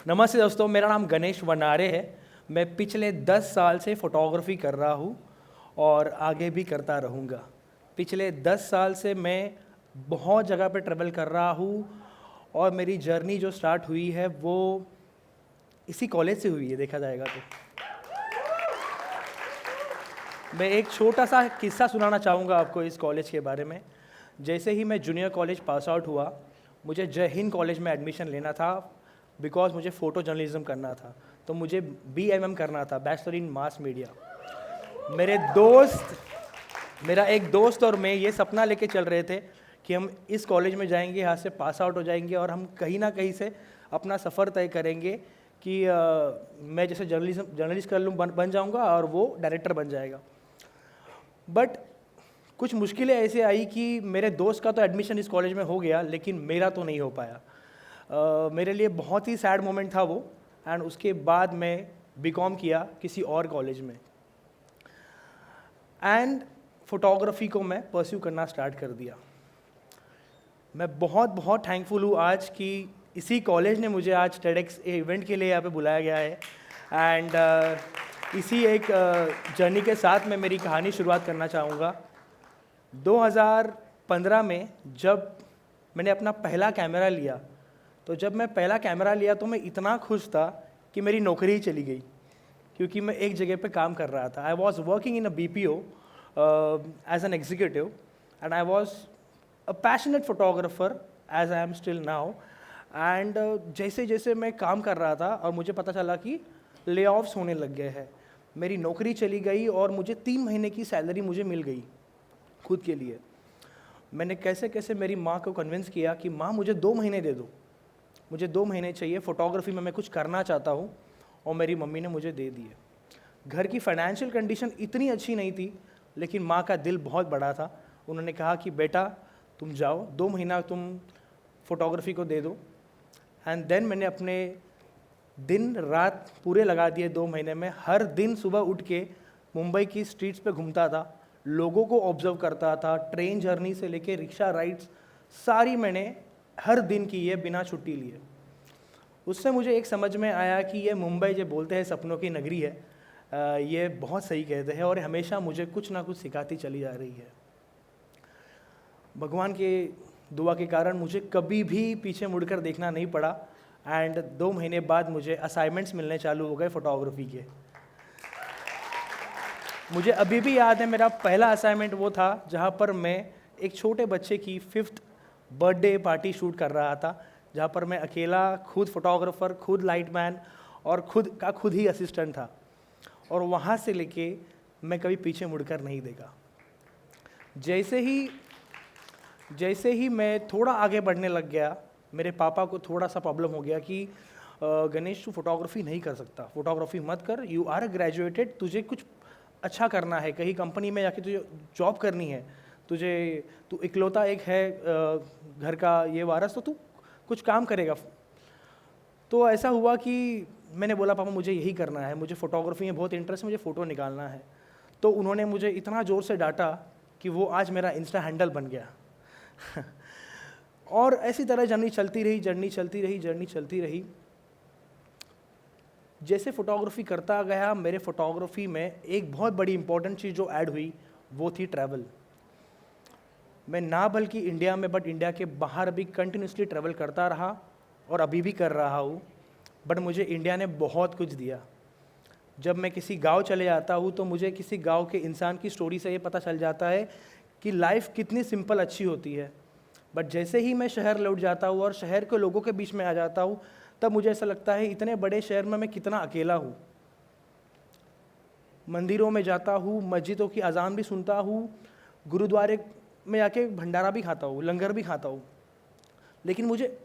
नमस्ते दोस्तों, मेरा नाम गणेश वनारे है। मैं पिछले 10 साल से फ़ोटोग्राफ़ी कर रहा हूँ और आगे भी करता रहूँगा। पिछले 10 साल से मैं बहुत जगह पे ट्रैवल कर रहा हूँ और मेरी जर्नी जो स्टार्ट हुई है वो इसी कॉलेज से हुई है, देखा जाएगा तो। मैं एक छोटा सा किस्सा सुनाना चाहूँगा आपको इस कॉलेज के बारे में। जैसे ही मैं जूनियर कॉलेज पास आउट हुआ, मुझे जय हिंद कॉलेज में एडमिशन लेना था बिकॉज मुझे फ़ोटो जर्नलिज्म करना था। तो मुझे BMM करना था, बैचलर इन मास मीडिया। मेरा एक दोस्त और मैं ये सपना लेके चल रहे थे कि हम इस कॉलेज में जाएंगे, यहाँ से पास आउट हो जाएंगे और हम कहीं ना कहीं से अपना सफ़र तय करेंगे कि मैं जैसे जर्नलिस्ट कर लूँ बन जाऊँगा और वो डायरेक्टर बन जाएगा। बट कुछ मुश्किलें ऐसे आई कि मेरे दोस्त का तो एडमिशन इस कॉलेज में हो गया, लेकिन मेरा तो नहीं हो पाया। मेरे लिए बहुत ही सैड मोमेंट था वो। एंड उसके बाद मैं BCom किया किसी और कॉलेज में एंड फोटोग्राफी को मैं परस्यू करना स्टार्ट कर दिया। मैं बहुत बहुत थैंकफुल हूँ आज कि इसी कॉलेज ने मुझे आज TEDx इवेंट के लिए यहाँ पे बुलाया गया है। एंड इसी एक जर्नी के साथ मैं मेरी कहानी शुरुआत करना चाहूँगा। 2015 में जब मैंने अपना पहला कैमरा लिया, तो जब मैं पहला कैमरा लिया तो मैं इतना खुश था कि मेरी नौकरी ही चली गई, क्योंकि मैं एक जगह पे काम कर रहा था। I was working in a BPO as an executive and I was a passionate photographer as I am still now. And जैसे जैसे मैं काम कर रहा था और मुझे पता चला कि ले ऑफ्स होने लग गए हैं, मेरी नौकरी चली गई और मुझे 3 महीने की सैलरी मुझे मिल गई खुद के लिए। मैंने कैसे कैसे मेरी माँ को कन्विंस किया कि माँ मुझे 2 महीने दे दो, मुझे 2 महीने चाहिए, फ़ोटोग्राफी में मैं कुछ करना चाहता हूँ। और मेरी मम्मी ने मुझे दे दिए। घर की फाइनेंशियल कंडीशन इतनी अच्छी नहीं थी, लेकिन माँ का दिल बहुत बड़ा था। उन्होंने कहा कि बेटा तुम जाओ, 2 महीना तुम फ़ोटोग्राफी को दे दो। एंड देन मैंने अपने दिन रात पूरे लगा दिए 2 महीने में। हर दिन सुबह उठ के मुंबई की स्ट्रीट्स पे घूमता था, लोगों को ऑब्जर्व करता था। ट्रेन जर्नी से लेके रिक्शा राइड्स सारी मैंने हर दिन की है बिना छुट्टी लिए। उससे मुझे एक समझ में आया कि ये मुंबई जो बोलते हैं सपनों की नगरी है, ये बहुत सही कहते हैं और हमेशा मुझे कुछ ना कुछ सिखाती चली जा रही है। भगवान के दुआ के कारण मुझे कभी भी पीछे मुड़कर देखना नहीं पड़ा। एंड 2 महीने बाद मुझे असाइनमेंट्स मिलने चालू हो गए फ़ोटोग्राफी के। मुझे अभी भी याद है, मेरा पहला असाइनमेंट वो था जहाँ पर मैं एक छोटे बच्चे की 5th बर्थडे पार्टी शूट कर रहा था, जहाँ पर मैं अकेला खुद फोटोग्राफर, खुद लाइटमैन और खुद ही असिस्टेंट था। और वहाँ से लेके मैं कभी पीछे मुड़कर नहीं देखा। जैसे ही मैं थोड़ा आगे बढ़ने लग गया, मेरे पापा को थोड़ा सा प्रॉब्लम हो गया कि गणेश तू फोटोग्राफी नहीं कर सकता, फोटोग्राफी मत कर, यू आर ग्रेजुएटेड, तुझे कुछ अच्छा करना है, कहीं कंपनी में जाके तुझे जॉब करनी है, तू इकलौता एक है घर का ये वारस, तो तू कुछ काम करेगा। तो ऐसा हुआ कि मैंने बोला पापा मुझे यही करना है, मुझे फ़ोटोग्राफी में बहुत इंटरेस्ट है, मुझे फ़ोटो निकालना है। तो उन्होंने मुझे इतना ज़ोर से डांटा कि वो आज मेरा इंस्टा हैंडल बन गया। और ऐसी तरह जर्नी चलती रही। जैसे फ़ोटोग्राफी करता गया, मेरे फ़ोटोग्राफी में एक बहुत बड़ी इंपॉर्टेंट चीज़ जो ऐड हुई वो थी ट्रैवल। मैं ना बल्कि इंडिया में बट इंडिया के बाहर भी कंटिन्यूसली ट्रैवल करता रहा और अभी भी कर रहा हूँ। बट मुझे इंडिया ने बहुत कुछ दिया। जब मैं किसी गांव चले जाता हूँ तो मुझे किसी गांव के इंसान की स्टोरी से ये पता चल जाता है कि लाइफ कितनी सिंपल अच्छी होती है। बट जैसे ही मैं शहर लौट जाता हूँ और शहर के लोगों के बीच में आ जाता हूँ, तब मुझे ऐसा लगता है इतने बड़े शहर में मैं कितना अकेला हूँ। मंदिरों में जाता हूँ, मस्जिदों की अजान भी सुनता हूँ, गुरुद्वारे में जाके भंडारा भी खाता हूँ, लंगर भी खाता हूँ, लेकिन मुझे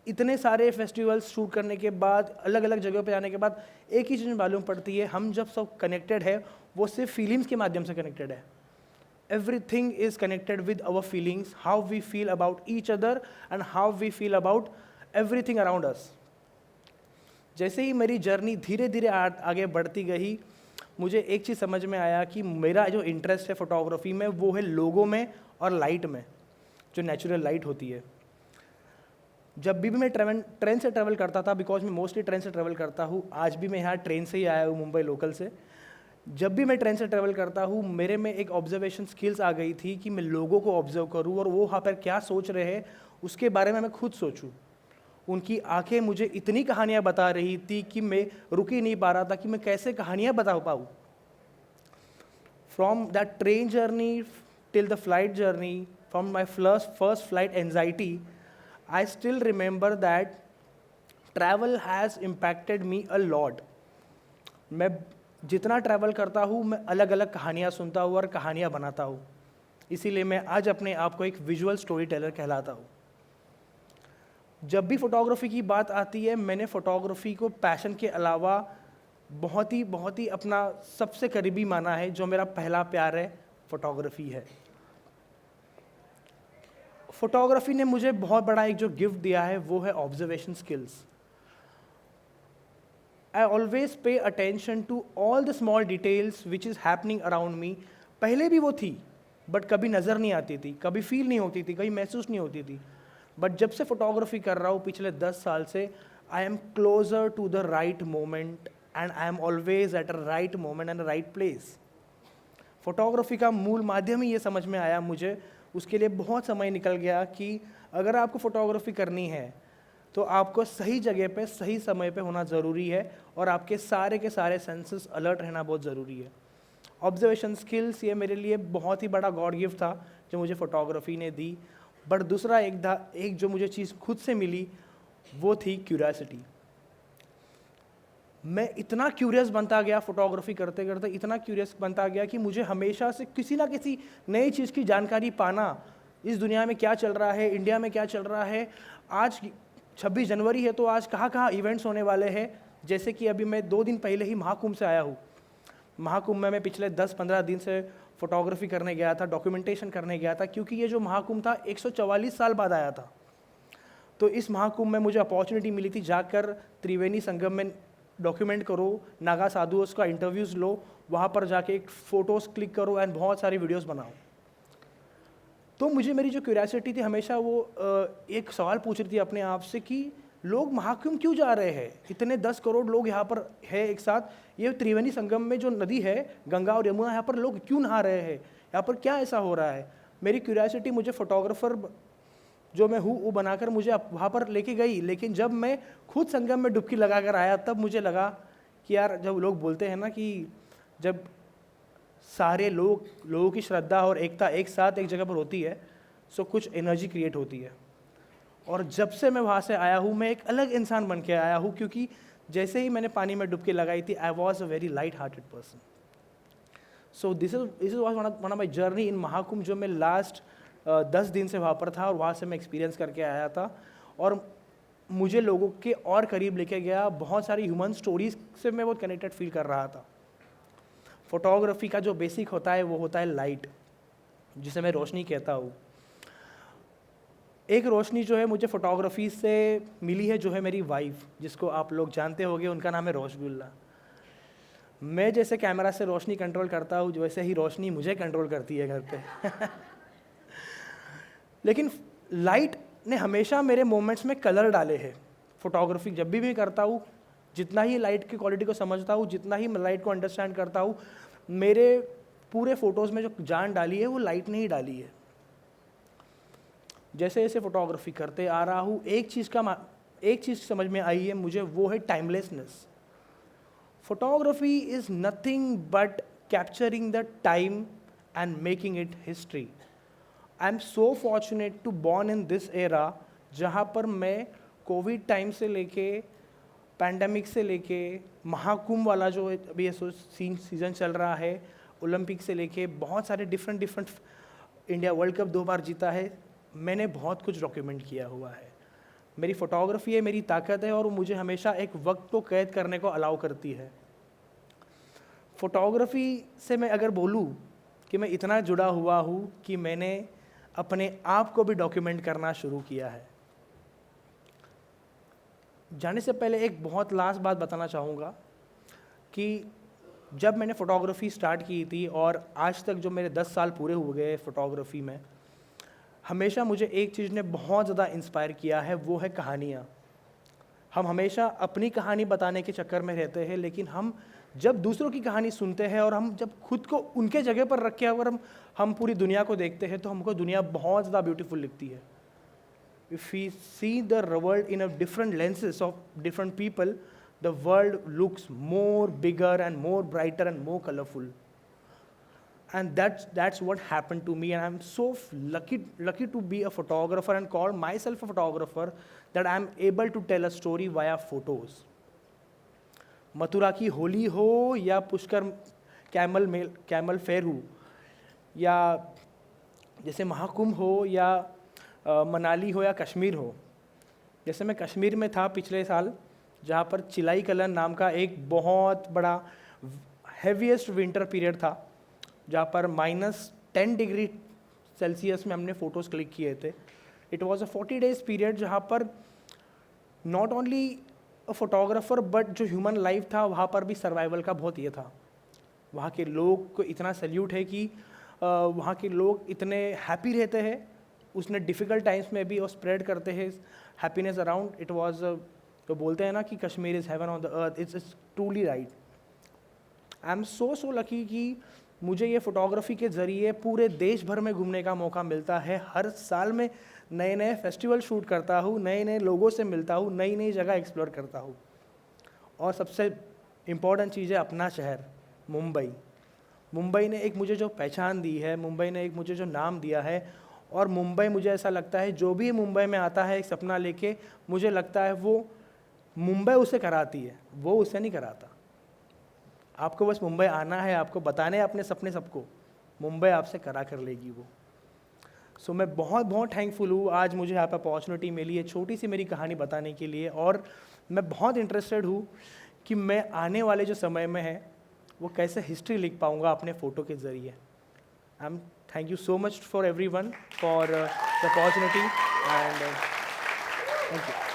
इतने सारे फेस्टिवल्स शूट करने के बाद, अलग अलग जगहों पे जाने के बाद एक ही चीज़ मालूम पड़ती है, हम जब सब कनेक्टेड है वो सिर्फ फीलिंग्स के माध्यम से कनेक्टेड है। Everything is connected with our feelings, how we feel about each other and how we feel about everything around us. जैसे ही मेरी जर्नी धीरे धीरे आगे बढ़ती गई, मुझे एक चीज़ समझ में आया कि मेरा जो इंटरेस्ट है फोटोग्राफी में वो है लोगों में और लाइट में, जो नेचुरल लाइट होती है। जब भी मैं ट्रेन से ट्रैवल करता था, बिकॉज मैं मोस्टली ट्रेन से ट्रैवल करता हूँ, आज भी मैं यहाँ ट्रेन से ही आया हूँ मुंबई लोकल से। जब भी मैं ट्रेन से ट्रैवल करता हूँ, मेरे में एक ऑब्जर्वेशन स्किल्स आ गई थी कि मैं लोगों को ऑब्जर्व करूँ और वो वहाँ पर क्या सोच रहे हैं उसके बारे में मैं खुद सोचूं। उनकी आंखें मुझे इतनी कहानियाँ बता रही थी कि मैं रुक ही नहीं पा रहा था कि मैं कैसे कहानियाँ बता पाऊँ। From that train journey till the flight journey, from my first flight anxiety, I still remember that travel has impacted me a lot. मैं जितना ट्रैवल करता हूँ, मैं अलग अलग कहानियाँ सुनता हूँ और कहानियाँ बनाता हूँ। इसीलिए मैं आज अपने आप को एक विजुअल स्टोरी टेलर कहलाता हूँ। जब भी फोटोग्राफी की बात आती है, मैंने फोटोग्राफी को पैशन के अलावा बहुत ही अपना सबसे करीबी माना है। जो मेरा पहला प्यार है, फोटोग्राफी है। फोटोग्राफी ने मुझे बहुत बड़ा एक जो गिफ्ट दिया है वो है observation skills. I always pay attention to all the small details which is happening around me. पहले भी वो थी, बट कभी नज़र नहीं आती थी, कभी फील नहीं होती थी, कभी महसूस नहीं होती थी। बट जब से फोटोग्राफी कर रहा हूँ पिछले 10 साल से, I am closer to the right moment and I am always at a right moment and a right place. Photography का मूल माध्यम ही ये समझ में आया मुझे, उसके लिए बहुत समय निकल गया कि अगर आपको फोटोग्राफी करनी है तो आपको सही जगह पे सही समय पे होना ज़रूरी है और आपके सारे के सारे सेंसेस अलर्ट रहना बहुत ज़रूरी है। ऑब्जर्वेशन स्किल्स ये मेरे लिए बहुत ही बड़ा गॉड गिफ्ट था जो मुझे फोटोग्राफी ने दी। बट दूसरा एक जो मुझे चीज़ खुद से मिली वो थी क्यूरियोसिटी। मैं इतना क्यूरियस बनता गया फोटोग्राफी करते करते, इतना क्यूरियस बनता गया कि मुझे हमेशा से किसी ना किसी नई चीज़ की जानकारी पाना, इस दुनिया में क्या चल रहा है, इंडिया में क्या चल रहा है। आज 26 जनवरी है तो आज कहाँ कहाँ इवेंट्स होने वाले हैं। जैसे कि अभी मैं 2 दिन पहले ही महाकुंभ से आया हूँ। महाकुंभ में मैं पिछले 10-15 दिन से फोटोग्राफी करने गया था, डॉक्यूमेंटेशन करने गया था, क्योंकि ये जो महाकुंभ था 144 साल बाद आया था। तो इस महाकुंभ में मुझे अपॉर्चुनिटी मिली थी जाकर त्रिवेणी संगम में डॉक्यूमेंट करो, नागा साधुओं का इंटरव्यूज़ लो, वहाँ पर जाके एक फ़ोटोज़ क्लिक करो एंड बहुत सारी वीडियोस बनाओ। तो मुझे मेरी जो क्यूरियोसिटी थी हमेशा वो एक सवाल पूछ रही थी अपने आप से कि लोग महाकुंभ क्यों जा रहे हैं, इतने 10 करोड़ लोग यहाँ पर है एक साथ, ये त्रिवेणी संगम में जो नदी है गंगा और यमुना, यहाँ पर लोग क्यों नहा रहे हैं, यहाँ पर क्या ऐसा हो रहा है। मेरी क्यूरियोसिटी मुझे फोटोग्राफर जो मैं हूँ वो बनाकर मुझे वहाँ पर लेके गई। लेकिन जब मैं खुद संगम में डुबकी लगा कर आया तब मुझे लगा कि यार, जब लोग बोलते हैं ना कि जब सारे लोगों की श्रद्धा और एकता एक साथ एक जगह पर होती है सो कुछ एनर्जी क्रिएट होती है। और जब से मैं वहाँ से आया हूँ मैं एक अलग इंसान बन के आया हूँ, क्योंकि जैसे ही मैंने पानी में डुबकी लगाई थी आई was a very light hearted person. So this is was one of my journey in Mahakumbh, जो मैं लास्ट 10 दिन से वहाँ पर था और वहाँ से मैं एक्सपीरियंस करके आया था और मुझे लोगों के और करीब लेके गया। बहुत सारी ह्यूमन स्टोरीज से मैं बहुत कनेक्टेड फील कर रहा था। फोटोग्राफी का जो बेसिक होता है वो होता है लाइट, जिसे मैं रोशनी कहता हूँ। एक रोशनी जो है मुझे फोटोग्राफी से मिली है, जो है मेरी वाइफ, जिसको आप लोग जानते होंगे, उनका नाम है रोशगुल्ला। मैं जैसे कैमरा से रोशनी कंट्रोल करता हूँ वैसे ही रोशनी मुझे कंट्रोल करती है घर पे। लेकिन लाइट ने हमेशा मेरे मोमेंट्स में कलर डाले हैं। फोटोग्राफी जब भी मैं करता हूँ, जितना ही लाइट की क्वालिटी को समझता हूँ, जितना ही लाइट को अंडरस्टैंड करता हूँ, मेरे पूरे फोटोज़ में जो जान डाली है वो लाइट ने ही डाली है। जैसे जैसे फोटोग्राफी करते आ रहा हूँ एक चीज़ समझ में आई है मुझे, वो है timelessness. Photography is nothing but capturing the time and making it history. I am so fortunate to born in this era, जहाँ पर मैं कोविड टाइम से लेके, पैंडमिक से लेके, महाकुंभ वाला जो अभी ये सीज़न चल रहा है, ओलंपिक से लेके बहुत सारे डिफरेंट इंडिया वर्ल्ड कप 2 बार जीता है, मैंने बहुत कुछ डॉक्यूमेंट किया हुआ है। मेरी फोटोग्राफी है मेरी ताकत है और मुझे हमेशा एक वक्त को कैद करने को अलाउ करती है। फोटोग्राफी से मैं अगर बोलूँ कि मैं इतना जुड़ा हुआ हूँ कि मैंने अपने आप को भी डॉक्यूमेंट करना शुरू किया है। जाने से पहले एक बहुत लास्ट बात बताना चाहूँगा कि जब मैंने फ़ोटोग्राफी स्टार्ट की थी और आज तक जो मेरे 10 साल पूरे हो गए फ़ोटोग्राफी में, हमेशा मुझे एक चीज़ ने बहुत ज़्यादा इंस्पायर किया है, वो है कहानियाँ। हम हमेशा अपनी कहानी बताने के चक्कर में रहते हैं, लेकिन हम जब दूसरों की कहानी सुनते हैं और हम जब खुद को उनके जगह पर रख के अगर हम पूरी दुनिया को देखते हैं तो हमको दुनिया बहुत ज़्यादा ब्यूटीफुल लिखती है। If we see the world in a different lenses of different people, the world looks more bigger and more brighter and more colorful. And that's what happened to me, and I'm so lucky to be a photographer and call myself a photographer, that I'm able to tell a story via photos. Mathura की होली हो या Pushkar camel fair हो, या जैसे महाकुंभ हो, या मनाली हो, या कश्मीर हो। जैसे मैं कश्मीर में था पिछले साल, जहाँ पर चिलाई कलन नाम का एक बहुत बड़ा हेवीएस्ट विंटर पीरियड था, जहाँ पर -10 डिग्री सेल्सियस में हमने फ़ोटोज़ क्लिक किए थे। It was a 40 days period, जहाँ पर not only a photographer but जो ह्यूमन लाइफ था वहाँ पर भी सर्वाइवल का बहुत ये था। वहाँ के लोग को इतना सैल्यूट है कि वहाँ के लोग इतने हैप्पी रहते हैं, उसने डिफ़िकल्ट टाइम्स में भी और स्प्रेड करते हैं हैप्पीनेस अराउंड। इट वॉज, तो बोलते हैं ना कि Kashmir is heaven on the earth, it's truly right. I am so lucky कि मुझे ये फ़ोटोग्राफी के ज़रिए पूरे देश भर में घूमने का मौका मिलता है। हर साल में नए नए फेस्टिवल शूट करता हूँ, नए नए लोगों से मिलता हूँ, नई नई जगह एक्सप्लोर करता हूँ। और सबसे इम्पॉर्टेंट चीज़ है अपना शहर मुंबई। मुंबई ने एक मुझे जो पहचान दी है, मुंबई ने एक मुझे जो नाम दिया है, और मुंबई मुझे ऐसा लगता है जो भी मुंबई में आता है एक सपना लेके, मुझे लगता है वो मुंबई उसे कराती है, वो उसे नहीं कराता। आपको बस मुंबई आना है, आपको बताने हैं अपने सपने सबको, मुंबई आपसे करा कर लेगी वो। सो मैं बहुत बहुत थैंकफुल हूँ आज मुझे यहाँ पर अपॉर्चुनिटी मिली है छोटी सी मेरी कहानी बताने के लिए। और मैं बहुत इंटरेस्टेड हूँ कि मैं आने वाले जो समय में है वो कैसे हिस्ट्री लिख पाऊँगा अपने फ़ोटो के ज़रिए। I am thank you so much for everyone for the opportunity and thank you.